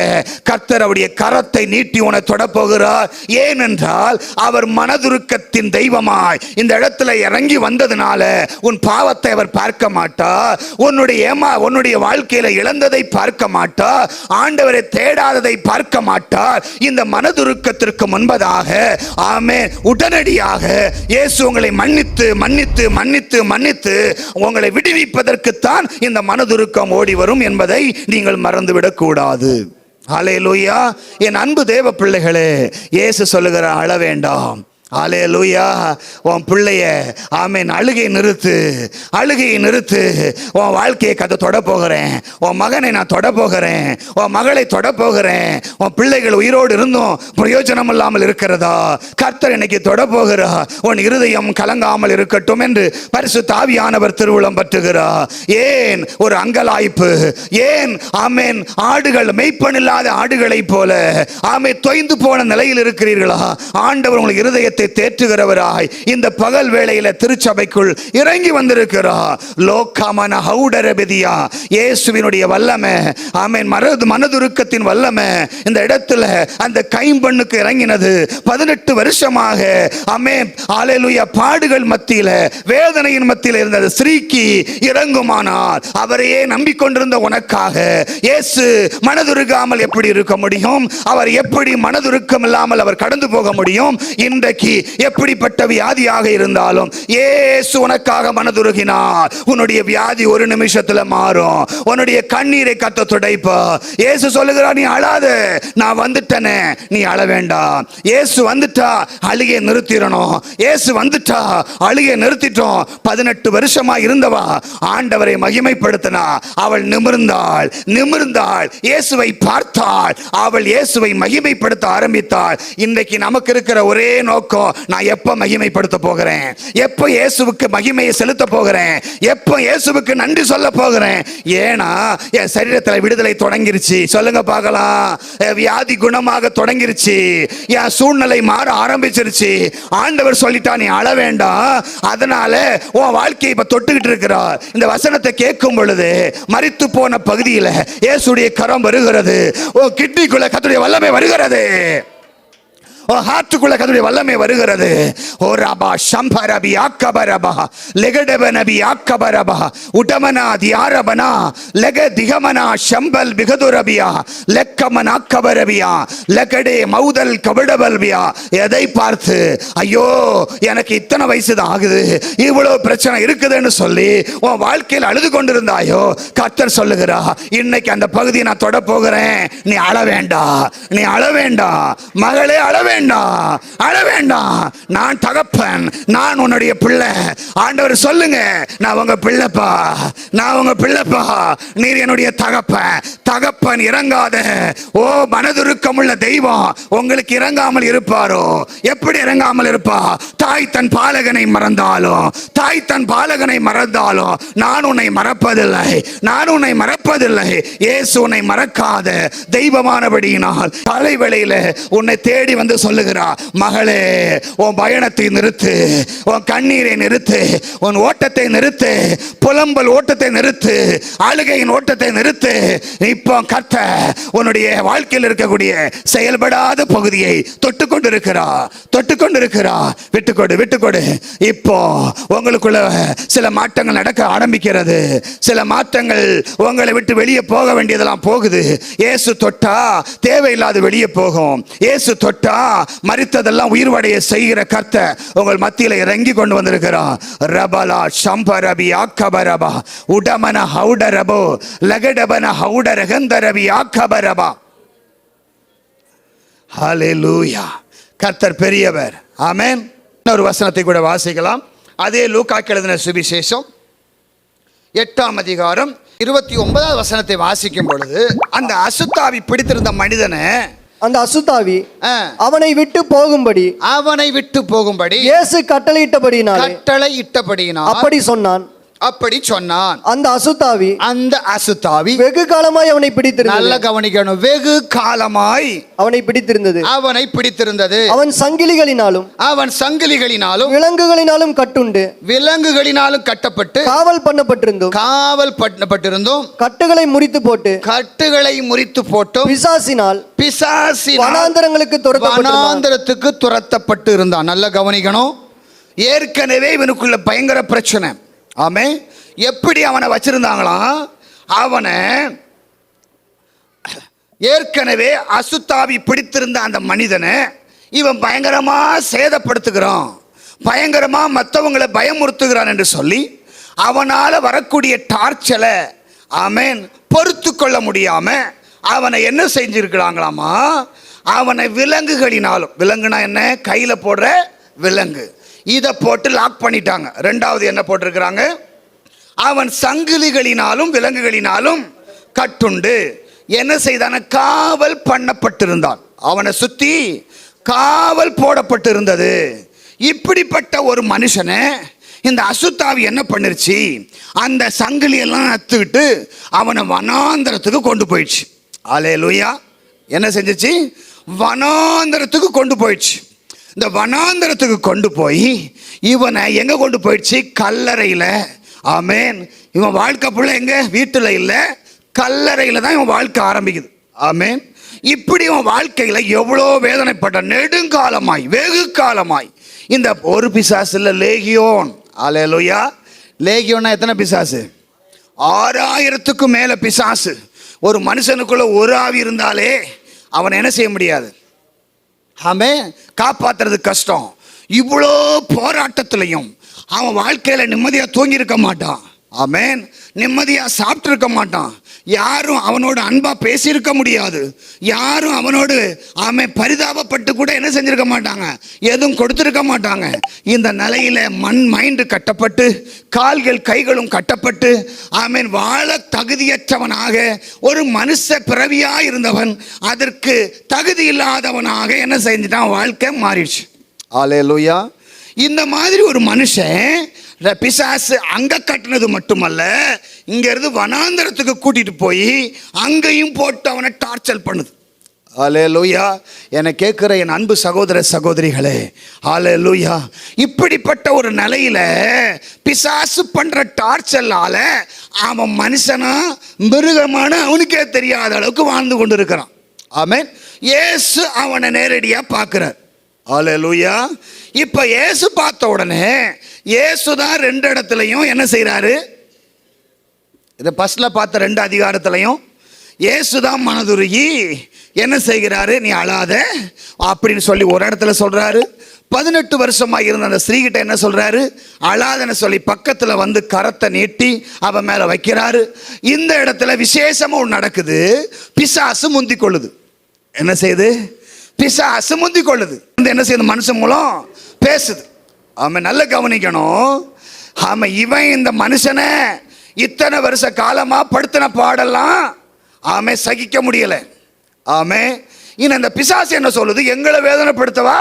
கர்த்தர் அவருடைய கரத்தை நீட்டி உன்னை தொடப்போகிறார். ஏனென்றால் அவர் மனதுருக்கத்தின் தெய்வமாய் மூலமாய் இந்த இடத்துல இறங்கி வந்ததுனால உன் பாவத்தை அவர் பார்க்க மாட்டார். உன்னுடைய வாழ்க்கையில இழந்ததை பார்க்க மாட்டார். ஆண்டவரை தேடாததை பார்க்க மாட்டார். இந்த மனதுருக்கத்திற்கு முன்பதாக ஆமென் உடனடியாக இயேசு உங்களை மன்னித்து மன்னித்து மன்னித்து மன்னித்து உங்களை விடுவிப்பதற்குத்தான் இந்த மனதுருக்கம் ஓடி வரும் என்பதை நீங்கள் மறந்துவிடக் கூடாது. ஹல்லேலூயா. என் அன்பு தேவ பிள்ளைகளே, இயேசு சொல்லுகிறார், அழ வேண்டாம். ஹல்லேலூயா. உன் பிள்ளைய ஆமென் அழுகை நிறுத்து, அழுகையை நிறுத்து. உன் வாழ்க்கையை கதை தொட போகிறேன். உன் மகனை நான் தொட போகிறேன். உன் மகளை தொட போகிறேன். உன் பிள்ளைகள் உயிரோடு இருந்தும் பிரயோஜனம் இல்லாமல் இருக்கிறதா? கர்த்தர் இன்னைக்கு தொட போகிறார். உன் இருதயம் கலங்காமல் இருக்கட்டும் என்று பரிசுத்த ஆவியானவர் திருவுளம் பற்றுகிறார். ஏன் ஒரு அங்கலாய்ப்பு? ஏன் ஆமென் ஆடுகள் மெய்ப்பனில்லாத ஆடுகளைப் போல ஆமென் தொய்ந்து போன நிலையில் இருக்கிறீர்களா? ஆண்டவர் உங்களுக்கு இருதயத்தை தேற்றுகிறவராய் இந்த பகல் வேளையில திருச்சபைக்குள் இறங்கி வந்திருக்கிறார். லோகமன ஹவுடரபதியா இயேசுவினுடைய வல்லமை ஆமென் மனதுருக்கத்தின் வல்லமை இந்த இடத்துல அந்த கைம்பெண்ணுக்கு இறங்கினது. 18 வருஷமாக ஆமென் ஹல்லேலூயா பாடுகள் மத்தியில வேதனையின் மத்தியில இருந்த ஸ்திரீக்கு இறங்குமானார். அவரையே நம்பிக்கொண்டிருந்த உனக்காக இயேசு மனதுருகாமல் எப்படி இருக்க முடியும்? அவர் எப்படி மனதுருக்கம் இல்லாமல் அவர் கடந்து போக முடியும்? இன்றைக்கு எப்படிப்பட்ட வியாதியாக இருந்தாலும் இயேசு உனக்காக மனதுருகினார். உன்னுடைய வியாதி ஒரு நிமிஷத்துல மாறும். உன்னுடைய கண்ணீரை கத்த துடைப்பா. இயேசு சொல்லுகிறார், நீ அழாத, நான் வந்துட்டனே, நீ அழ வேண்டாம். இயேசு வந்துட்டா அழுகையை நிறுத்திடணும். இயேசு வந்துட்டா அழுகையை நிறுத்திட்டோம். 18 வருஷமா இருந்தவா ஆண்டவரை மகிமைப்படுத்தினா. அவள் நிமிர்ந்தாள். இயேசுவை பார்த்தாள். அவள் இயேசுவை மகிமைப்படுத்த ஆரம்பித்தாள். இன்றைக்கு நமக்கு இருக்கிற ஒரே நோக்கம், நான் எப்ப மகிமைப்படுத்த போகிறேன்? எப்ப இயேசுவுக்கு மகிமையை செலுத்த போகிறேன்? எப்ப இயேசுவுக்கு நன்றி சொல்ல போகிறேன்? ஏனா என் சரீரத்தில் விடுதலை தொடங்கிருச்சு. சொல்லுங்க பார்க்கலாம். வியாதி குணமாக தொடங்கிருச்சு. என் சூழ்நிலை மாற ஆரம்பிச்சிருச்சு. ஆண்டவர் சொல்லிட்டா நீ அழ வேண்டாம். அதனால உன் வாழ்க்கையை இப்ப தொட்டுக்கிட்டு இருக்கிறார். இந்த வசனத்தை கேட்கும் பொழுது மரித்து போன பகுதியில் இயேசுடைய கரம் வருகிறது. உன் கிட்னிக்குள்ள கர்த்தருடைய வல்லமை வருகிறது. ஹார்ட்டுக்குள்ள கர்த்தருடைய வல்லமை வருகிறது. ஓ ரபா ஷம்பரபி ஆக்கபரபா லெகடபனபி ஆக்கபரபா உடமனா தியாரபனா லெக திகமனா ஷம்பல் பிகதுரபியா லெக்கமனா கபரபியா லெகடே மௌதல் கபடபல்பியா. எதை பார்த்து ஐயோ எனக்கு இத்தனை வயசு தான் ஆகுது, இவ்வளவு பிரச்சனை இருக்குதுன்னு சொல்லி உன் வாழ்க்கையில் அழுது கொண்டிருந்தாயோ, கர்த்தர் சொல்லுகிறா, இன்னைக்கு அந்த பகுதியை நான் தொட போகிறேன். நீ அழ வேண்டாம், நீ அழ வேண்டாம் மகளே, அழ வேண்டாம், அழ வேண்டாம். நான் தகப்பன், நான் உன்னுடைய பிள்ளை. ஆண்டவர் சொல்லுங்க, நான் உங்க பிள்ளைப்பா, நான் உங்க பிள்ளைப்பா, நீர் என்னுடைய தகப்பன் இறங்காத ஓ மனதுருக்கமுள்ள தெய்வம் உங்களுக்கு இறங்காமல் இருப்பாரோ? எப்படி இறங்காமல் இருப்பா? தாய் தன் பாலகனை மறந்தாலும் நான் உன்னை மறப்பதில்லை, நான் உன்னை மறப்பதில்லை. இயேசு உன்னை மறக்காத தெய்வமானபடியினால் தலைவேளையில உன்னை தேடி வந்து சொல்லுகிறார், மகளே உன் பயணத்தை நிறுத்து, உன் கண்ணீரை நிறுத்து, உன் ஓட்டத்தை நிறுத்து, புலம்பல் ஓட்டத்தை நிறுத்து, அழுகையின் ஓட்டத்தை நிறுத்து. இப்போ கர்த்தர் உன்னுடைய வாழ்க்கையில் இருக்கக்கூடிய செயல்படாத பகுதியை தொட்டுக்கொண்டிருக்கிறா. விட்டுக்கொடு. இப்போ உங்களுக்குள்ள சில மாற்றங்கள் நடக்க ஆரம்பிக்கிறது. சில மாற்றங்கள் உங்களை விட்டு வெளியே போக வேண்டியதெல்லாம் போகுது. இயேசு தொட்டா தேவையில்லாத வெளியே போகும். இயேசு தொட்டா மரித்ததெல்லாம் உயிர்வடைய செய்கிற கர்த்தர் உங்கள் மத்தியில இறங்கி கொண்டு வந்திருக்கிறார். ரபலா ஷம்பரபி ஆக்கபரபா உடமன ஹவுடரபோ லகடபன ஹவுடரகந்தரபி ஆக்கபரபா. ஹல்லேலூயா. கர்த்தர் பெரியவர். ஆமென். ஒரு வசனத்தை கூட வாசிக்கலாம். அதே லூக்காக்கு எழுதின சுவிசேஷம் 8ஆம் அதிகாரம் 29வது வசனத்தை வாசிக்கும் பொழுது, அந்த அசுத்தாவி பிடித்திருந்த மனிதனை, அந்த அசுத்தாவி அவனை விட்டு போகும்படி இயேசு கட்டளையிட்டபடியினால் அப்படி சொன்னான். அந்த அசுத்தாவி வெகு காலமாய் அவனை பிடித்திருந்தது. நல்ல கவனிக்கணும். வெகு காலமாய் அவனை பிடித்திருந்தது. அவன் சங்கிலிகளினாலும் விலங்குகளினாலும் கட்டப்பட்டு காவல் பண்ணப்பட்டிருந்தும் கட்டுகளை முறித்து போட்டு பிசாசினால் வனாந்தரத்துக்கு துரத்தப்பட்டு இருந்தான். நல்ல கவனிக்கணும். ஏற்கனவே இவனுக்குள்ள பயங்கர பிரச்சனை. ஆமே, எப்படி அவனை வச்சிருந்தாங்களாம்? அவனை ஏற்கனவே அசுத்தாவி பிடித்திருந்த அந்த மனிதனை இவன் பயங்கரமா சேதப்படுத்துகிறான், பயங்கரமா மற்றவங்களை பயமுறுத்துகிறான் என்று சொல்லி அவனால வரக்கூடிய டார்ச்சலை ஆமேன் பொறுத்து கொள்ள முடியாம அவனை என்ன செஞ்சிருக்கிறாங்களாமா? அவனை விலங்குகளினாலும், விலங்குனா என்ன? கையில போடுற விலங்கு, இதை போட்டு லாக் பண்ணிட்டாங்க. ரெண்டாவது என்ன போட்டிருக்கிறாங்க? அவன் சங்கிலிகளினாலும் விலங்குகளினாலும் கட்டுண்டு என்ன செய்தான? காவல் பண்ணப்பட்டிருந்தான். அவனை சுத்தி காவல் போடப்பட்டிருந்தது. இப்படிப்பட்ட ஒரு மனுஷனை இந்த அசுத்தாவி என்ன பண்ணிருச்சு? அந்த சங்கிலியெல்லாம் அத்துக்கிட்டு அவனை வனாந்தரத்துக்கு கொண்டு போயிடுச்சு. அல்லேலூயா. என்ன செஞ்சிச்சு? வனாந்தரத்துக்கு கொண்டு போயிடுச்சு. இந்த வனாந்தரத்துக்கு கொண்டு போய் இவனை எங்க கொண்டு போயிடுச்சு? கல்லறையில். ஆமேன். இவன் வாழ்க்கை புள்ள எங்க? வீட்டில் இல்லை, கல்லறையில் தான் இவன் வாழ்க்கை ஆரம்பிக்குது. ஆமேன். இப்படி இவன் வாழ்க்கையில் எவ்வளோ வேதனைப்பட்ட, நெடுங்காலமாய் வெகு காலமாய். இந்த ஒரு பிசாசு இல்லை, லேகியோன். அல்லேலூயா. லேகியோன்னா எத்தனை பிசாசு? 6000க்கும் மேல பிசாசு. ஒரு மனுஷனுக்குள்ள ஒரு ஆவி இருந்தாலே அவனை என்ன செய்ய முடியாது? ஆமென், காப்பாத்துறது கஷ்டம். இவ்வளோ போராட்டத்திலையும் அவன் வாழ்க்கையில நிம்மதியா தூங்கி இருக்க மாட்டான். ஆமென். நிம்மதியா சாப்பிட்டு இருக்க மாட்டான். யாரும் அவனோட அன்பா பேசியிருக்க முடியாது. யாரும் அவனோடு அவன் பரிதாபப்பட்டு கூட என்ன செஞ்சிருக்க மாட்டாங்க, எதுவும் கொடுத்திருக்க மாட்டாங்க. இந்த நிலையில மைண்டு கட்டப்பட்டு, கால்கள் கைகளும் கட்டப்பட்டு, ஆமேன், வாழ தகுதியற்றவனாக ஒரு மனுஷ பிறவியா இருந்தவன் அதற்கு தகுதி இல்லாதவனாக என்ன செஞ்சிட்டான்? வாழ்க்கை மாறிடுச்சு. அல்லேலூயா. இந்த மாதிரி ஒரு மனுஷன் பிசாசு அங்க கட்டினது மட்டுமல்ல, இங்க இருந்து வனாந்தரத்துக்கு கூட்டிட்டு போய் அங்கேயும் போட்டு அவனை டார்ச்சர் பண்ணுது. அல்லேலூயா. என்னை கேட்கிற என் அன்பு சகோதர சகோதரிகளே, அல்லேலூயா. இப்படிப்பட்ட ஒரு நிலையில பிசாசு பண்ற டார்ச்சர்னால அவன் மனுஷனா மிருகமான அவனுக்கே தெரியாத அளவுக்கு வாழ்ந்து கொண்டு இருக்கிறான். ஆமென். இயேசு அவனை நேரடியா பார்க்கிறார். அல்லேலூயா. இப்ப இயேசு பார்த்த உடனே இயேசு தான் 2 இடத்துலையும் என்ன செய்யறாரு? இதை ஃபர்ஸ்ட்ல பார்த்த 2 அதிகாரத்திலையும் இயேசு தான் மனதுருகி என்ன செய்கிறாரு? நீ அழாத அப்படின்னு சொல்லி ஒரு இடத்துல சொல்றாரு. 18 வருஷமாக இருந்த அந்த ஸ்திரீகிட்ட என்ன சொல்றாரு? அழாதன்னு சொல்லி பக்கத்துல வந்து கரத்தை நீட்டி அவன் மேல வைக்கிறாரு. இந்த இடத்துல விசேஷமா ஒன்று நடக்குது. பிசாசு முந்தி கொள்ளுது. என்ன செய்யுது? பிசாசு முந்தி கொள்ளுது. என்ன செய்யுது? மனுஷன் மூலம் பேசுது. அவன் நல்ல கவனிக்கணும். ஆமாம், இவன் இந்த மனுஷனை இத்தனை வருஷ காலமா படுத்தின பாடெல்லாம் ஆமே சகிக்க முடியல. ஆமே, இன்னும் இந்த பிசாசு என்ன சொல்லுது? எங்களை வேதனைப்படுத்தவா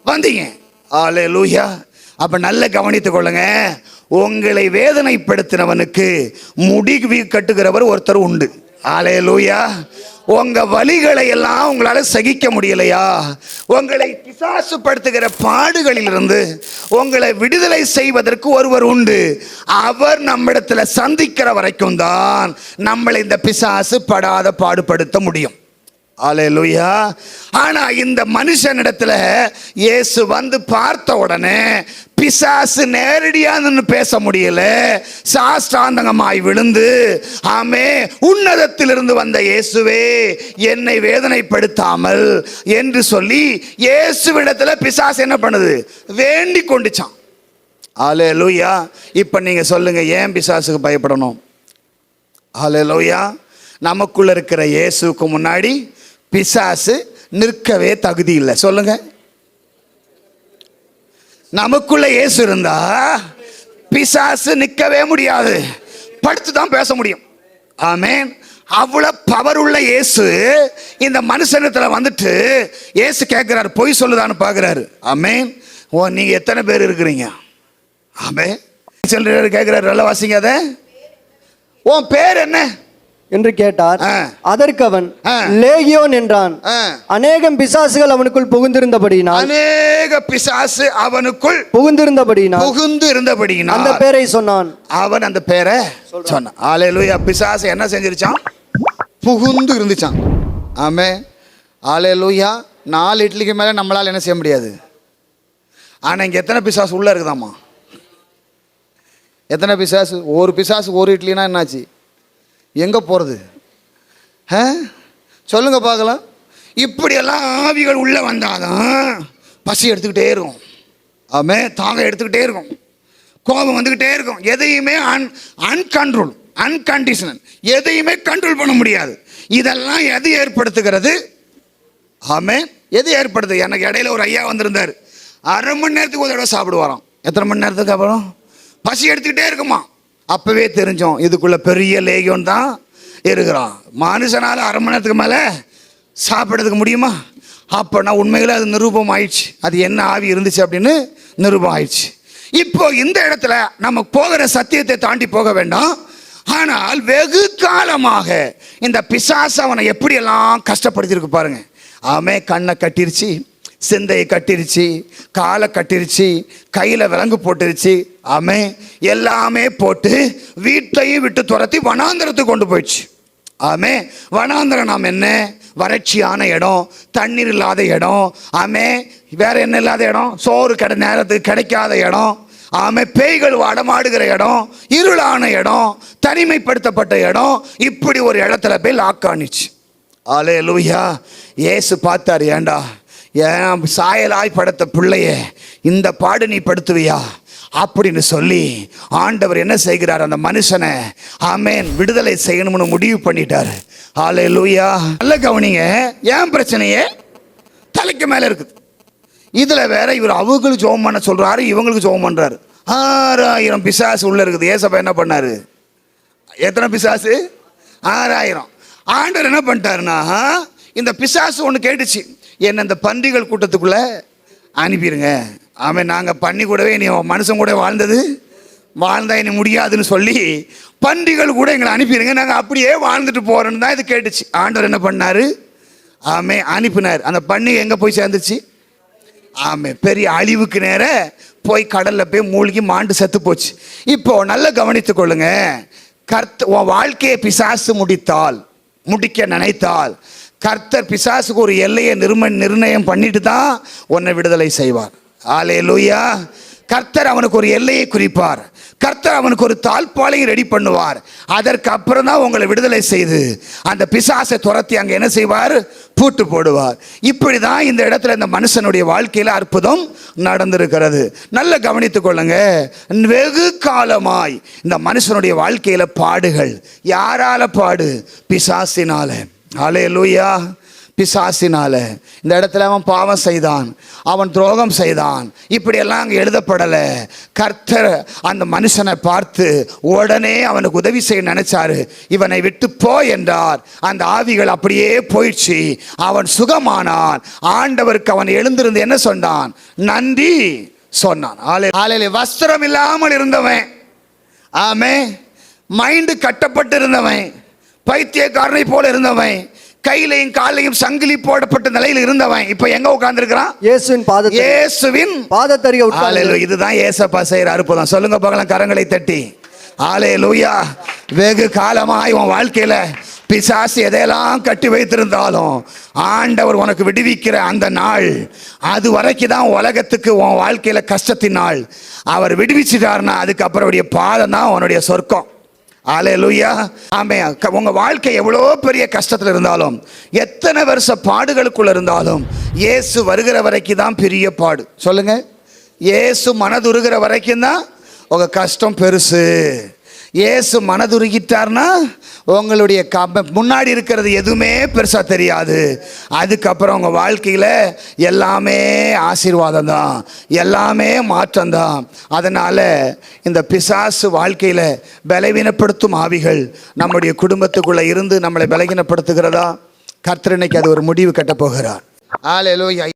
வந்தீங்க. அல்லேலூயா. அப்ப நல்ல கவனித்துக் கொள்ளுங்க. உங்களை வேதனைப்படுத்தினவனுக்கு முடிவு கட்டுகிறவர் ஒருத்தர் உண்டு. அல்லேலூயா. உங்க வலிகளை எல்லாம் உங்களால சகிக்க முடியலையா? உங்களை பிசாசுப்படுத்துகிற பாடுகளிலிருந்து உங்களை விடுதலை செய்வதற்கு ஒருவர் உண்டு. அவர் நம்மிடத்துல சந்திக்கிற வரைக்கும் தான் நம்மளை இந்த பிசாசு படாத பாடுபடுத்த முடியும். அல்லேலூயா. ஆனா இந்த மனுஷனிடத்துல இயேசு வந்து பார்த்த உடனே பிசாசு நேரடியா பேச முடியல. சாஷ்டாங்கமாய் விழுந்து, ஆமே, உன்னதத்திலிருந்து வந்த இயேசுவே என்னை வேதனைப்படுத்தாமல் என்று சொல்லி இயேசுவிடத்துல பிசாசு என்ன பண்ணுது? வேண்டி கொண்டுச்சான். அல்லேலூயா. இப்ப நீங்க சொல்லுங்க, ஏன் பிசாசுக்கு பயப்படணும்? அல்லேலூயா. நமக்குள்ள இருக்கிற இயேசுக்கு முன்னாடி பிசாசு நிற்கவே தகுதி இல்லை. சொல்லுங்க. நமக்குள்ள இயேசு இருந்தா பிசாசு நிற்கவே முடியாது, படுத்து தான் பேச முடியும். ஆமென். அவ்வளவு பவர் உள்ள இயேசு இந்த மனுஷனத்துல வந்துட்டு இயேசு கேட்கிறாரு, பொய் சொல்லுதான்னு பாக்குறாரு. ஆமென். ஓ, நீங்க எத்தனை பேர் இருக்கிறீங்க? ஆமென். சொல்றாரு, கேட்கிறாரு, நல்ல வாசிங்க. அதை உன் பேர் என்ன என்று கேட்டார். அதற்கு அவன் லேகியோன் என்றான். அநேகம் பிசாசுகள் அவனுக்குள் புகுந்திருந்தபடியினால், அநேக பிசாசு அவனுக்குள் புகுந்திருந்தபடியினால் அந்த பேரை சொன்னான். அவன் அந்த பேரை சொன்னான். அல்லேலூயா. பிசாசு என்ன செஞ்சிருச்சான்? புகுந்து இருந்துச்சான். ஆமே. அல்லேலூயா. 4 இட்லிக்கு மேல நம்மளால என்ன செய்ய முடியாது? ஆனால் இங்கே எத்தனை பிசாசு உள்ளே இருக்குதாம்மா? எத்தனை பிசாசு? ஒரு பிசாசு ஒரு இட்லினா என்னாச்சு? எங்கே போகிறது? சொல்லுங்க பார்க்கலாம். இப்படியெல்லாம் ஆவிகள் உள்ளே வந்தாதான் பசி எடுத்துக்கிட்டே இருக்கும், தாகம் எடுத்துக்கிட்டே இருக்கும், கோபம் வந்துக்கிட்டே இருக்கும். எதையுமே அன்கண்டிஷனல், எதையுமே கண்ட்ரோல் பண்ண முடியாது. இதெல்லாம் எது ஏற்படுத்துகிறது? எது ஏற்படுத்து? எனக்கு இடையில ஒரு ஐயா வந்திருந்தார். அரை மணி நேரத்துக்கு ஒரு தடவை சாப்பிடுவாராம். எத்தனை மணி நேரத்துக்கு அப்புறம்? பசி எடுத்துக்கிட்டே இருக்குமா. அப்பவே தெரிஞ்சோம் இதுக்குள்ள பெரிய லேகியம் தான் இருக்கிறான். மனுஷனால அரை மணி நேரத்துக்கு மேலே சாப்பிட்றதுக்கு முடியுமா? அப்போனா உண்மையில அது நிரூபம் ஆயிடுச்சு. அது என்ன ஆவி இருந்துச்சு அப்படின்னு நிரூபம் ஆயிடுச்சு. இப்போ இந்த இடத்துல நம்ம போகிற சத்தியத்தை தாண்டி போக வேண்டாம். ஆனால் வெகு காலமாக இந்த பிசாசு அவனை எப்படியெல்லாம் கஷ்டப்படுத்திருக்கு பாருங்க. கண்ணை கட்டிருச்சு, சிந்தையை கட்டிருச்சு, காலை கட்டிருச்சு, கையில் விலங்கு போட்டுருச்சு, எல்லாமே போட்டு வீட்டையும் விட்டு துரத்தி வனாந்தரத்துக்கு கொண்டு போயிடுச்சு. வனாந்தரம் நாம் என்ன? வறட்சியான இடம், தண்ணீர் இல்லாத இடம், வேற என்ன இல்லாத இடம்? சோறு நேரத்துக்கு கிடைக்காத இடம், பேய்கள் வடமாடுகிற இடம், இருளான இடம், தனிமைப்படுத்தப்பட்ட இடம். இப்படி ஒரு இடத்துல போய் லாக் ஆனிச்சு. அல்லேலூயா. இயேசு பார்த்தார், ஏண்டா ஏன் சாயலாய் படுத்த பிள்ளைய இந்த பாடு நீ படுத்துவியா அப்படின்னு சொல்லி ஆண்டவர் என்ன செய்கிறார்? அந்த மனுஷனை விடுதலை செய்யணும்னு முடிவு பண்ணிட்டார். அல்லேலூயா. நல்ல கவனிங்க, ஏன் பிரச்சனையே தலைக்கு மேல இருக்குது. இதுல வேற இவர் அவங்களுக்கு ஜெபம் பண்ண சொல்றாரு, இவங்களுக்கு ஜெபம் பண்றாரு. 6000 பிசாசு உள்ள இருக்குது. ஏசப்பா என்ன பண்ணாரு? எத்தனை பிசாசு? 6000. ஆண்டவர் என்ன பண்ணிட்டாருன்னா, இந்த பிசாசு ஒன்று கேட்டுச்சு, என்ன இந்த பன்றிகள் கூட்டத்துக்குள்ள அனுப்பிடுங்க. நாங்கள் பண்ணி கூடவே நீ மனுஷன் கூட வாழ்ந்தா இனி முடியாதுன்னு சொல்லி பன்றிகள் கூட எங்களை அனுப்பிடுங்க, நாங்கள் அப்படியே வாழ்ந்துட்டு போறோன்னு தான் இது கேட்டுச்சு. ஆண்டவர் என்ன பண்ணாரு? அனுப்பினார். அந்த பன்றி எங்கே போய் சேர்ந்துச்சு? பெரிய அழிவுக்கு நேர போய் கடல்ல போய் மூழ்கி மாண்டு செத்து போச்சு. இப்போ நல்லா கவனித்துக் கொள்ளுங்க. உன் வாழ்க்கையை பிசாசு முடிக்க நினைத்தால் கர்த்தர் பிசாசுக்கு ஒரு எல்லையை நிர்ணயம் பண்ணிட்டு தான் உன்னை விடுதலை செய்வார். அல்லேலூயா. கர்த்தர் அவனுக்கு ஒரு எல்லையை குறிப்பார். கர்த்தர் அவனுக்கு ஒரு தாழ்பாளையை ரெடி பண்ணுவார். அதற்கு அப்புறம் தான் உங்களை விடுதலை செய்து அந்த பிசாசை துரத்தி அங்கே என்ன செய்வார்? பூட்டு போடுவார். இப்படிதான் இந்த இடத்துல இந்த மனுஷனுடைய வாழ்க்கையில அற்புதம் நடந்திருக்கிறது. நல்ல கவனித்துக் கொள்ளுங்க. வெகு காலமாய் இந்த மனுஷனுடைய வாழ்க்கையில பாடுகள். யாரால பாடு? பிசாசினால. அல்லேலூயா. பிசாசினால. இந்த இடத்துல அவன் பாவம் செய்தான், அவன் துரோகம் செய்தான், இப்படியெல்லாம் அங்கே எழுதப்படலை. கர்த்தர் அந்த மனுஷனை பார்த்து உடனே அவனுக்கு உதவி செய்ய நினைச்சாரு. இவனை விட்டு போ என்றார். அந்த ஆவிகள் அப்படியே போயிடுச்சு. அவன் சுகமானான். ஆண்டவருக்கு அவன் எழுந்திருந்து என்ன சொன்னான்? நன்றி சொன்னான். வஸ்திரம் இல்லாமல் இருந்தவன், மைண்டு கட்டப்பட்டு இருந்தவன், பைத்தியக்காரனை போல இருந்தவன், கையிலையும் காலையும் சங்கிலி போடப்பட்ட நிலையில் இருந்தவன் இப்ப எங்க உட்கார்ந்து இருக்கிறான்? இயேசுவின் பாதத்தருகே. இதுதான் ஏசப்பா செய்யற அற்புதம். சொல்லுங்க பார்க்கலாம் கரங்களை தட்டி. அல்லேலூயா. வெகு காலமாய் உன் வாழ்க்கையில பிசாசு எதையெல்லாம் கட்டி வைத்திருந்தாலும் ஆண்டவர் உனக்கு விடுவிக்கிற அந்த நாள், அது வரைக்கும் தான் உலகத்துக்கு உன் வாழ்க்கையில கஷ்டத்தின் நாள். அவர் விடுவிச்சிட்டாருன்னா அதுக்கப்புறம் பாதம் தான் உன்னுடைய சொர்க்கம். அல்லேலூயா. உங்க வாழ்க்கை எவ்வளோ பெரிய கஷ்டத்தில் இருந்தாலும், எத்தனை வருஷ பாடுகளுக்குள்ள இருந்தாலும், இயேசு வருகிற வரைக்கும் தான் பெரிய பாடு. சொல்லுங்க, இயேசு மனதுருகிற வரைக்கும் தான் உங்க கஷ்டம் பெருசு. இயேசு மனதுருகிட்டார்னா உங்களுடைய முன்னாடி இருக்கிறது எதுவுமே பெருசா தெரியாது. அதுக்கப்புறம் உங்க வாழ்க்கையில எல்லாமே ஆசீர்வாதம் தான், எல்லாமே மாற்றம் தான். அதனால இந்த பிசாசு வாழ்க்கையில பலவீனப்படுத்தும் ஆவிகள் நம்முடைய குடும்பத்துக்குள்ள இருந்து நம்மளை பலவீனப்படுத்துகிறதா? கர்த்தர் இன்னைக்கு அது ஒரு முடிவு கட்ட போகிறார். அல்லேலூயா.